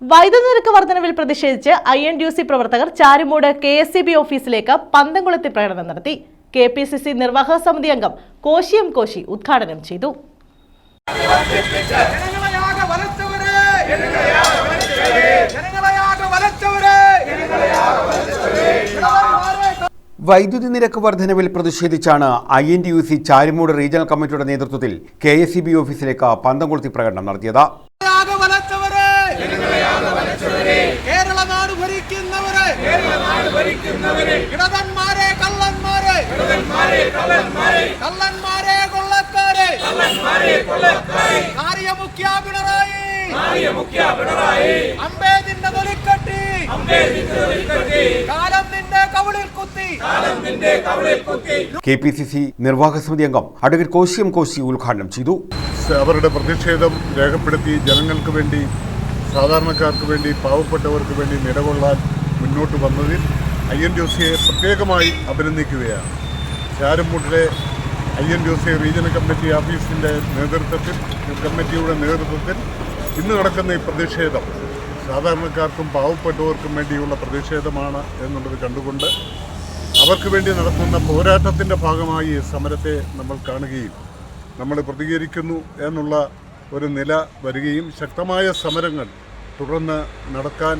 വൈദ്യുതി നിരക്ക് വർധനവിൽ പ്രതിഷേധിച്ച് INTUC പ്രവർത്തകർ ചാരുമൂട് KSEB ഓഫീസിലേക്ക് പന്തം കൊളുത്തി പ്രകടനം നടത്തി. KPCC നിർവാഹക സമിതി അംഗം കോശി കോശി ഉദ്ഘാടനം ചെയ്തു. വൈദ്യുതി നിരക്ക് വർധനവിൽ പ്രതിഷേധിച്ചാണ് INTUC ചാരുമൂട് റീജിയണൽ കമ്മിറ്റിയുടെ നേതൃത്വത്തിൽ KSEB ഓഫീസിലേക്ക് പന്തം കൊളുത്തി പ്രകടനം നടത്തിയത്. KPCC നിർവാഹക സമിതി അംഗം അഡ്വക്കേറ്റ് കോശി ഉദ്ഘാടനം ചെയ്തു. അവരുടെ പ്രതിഷേധം രേഖപ്പെടുത്തി ജനങ്ങൾക്ക് വേണ്ടി, സാധാരണക്കാർക്ക് വേണ്ടി, പാവപ്പെട്ടവർക്ക് വേണ്ടി നിലകൊള്ളാൻ മുന്നോട്ട് വന്നതിൽ INTUCയെ പ്രത്യേകമായി അഭിനന്ദിക്കുകയാണ്. ചാരുമൂട്ടിലെ INTUC റീജിയണൽ കമ്മിറ്റി ഓഫീസിൻ്റെ കമ്മിറ്റിയുടെ നേതൃത്വത്തിൽ ഇന്ന് നടക്കുന്ന ഈ പ്രതിഷേധം സാധാരണക്കാർക്കും പാവപ്പെട്ടവർക്കും വേണ്ടിയുള്ള പ്രതിഷേധമാണ് എന്നുള്ളത് കണ്ടുകൊണ്ട് അവർക്ക് വേണ്ടി നടത്തുന്ന പോരാട്ടത്തിൻ്റെ ഭാഗമായി ഈ സമരത്തെ നമ്മൾ കാണുകയും നമ്മൾ പ്രതികരിക്കുന്നു എന്നുള്ള ഒരു നില വരികയും ശക്തമായ സമരങ്ങൾ തുടർന്ന് നടത്താൻ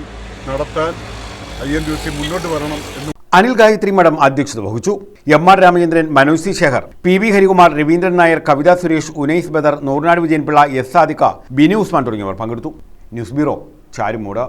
INTUC മുന്നോട്ട് വരണം എന്ന് അനിൽ ഗായത്രി മഠം അധ്യക്ഷത വഹിച്ചു. MR Ramachandran, Manoj C Shekhar, PV Harikumar, Raveendran Nair, കവിത സുരേഷ്, ഉനൈസ് ബദർ, നൂർനാട് വിജയൻപിള്ള, S സാദിഖ, ബിനി ഉസ്മാൻ തുടങ്ങിയവർ പങ്കെടുത്തു. News bureau, Charummood.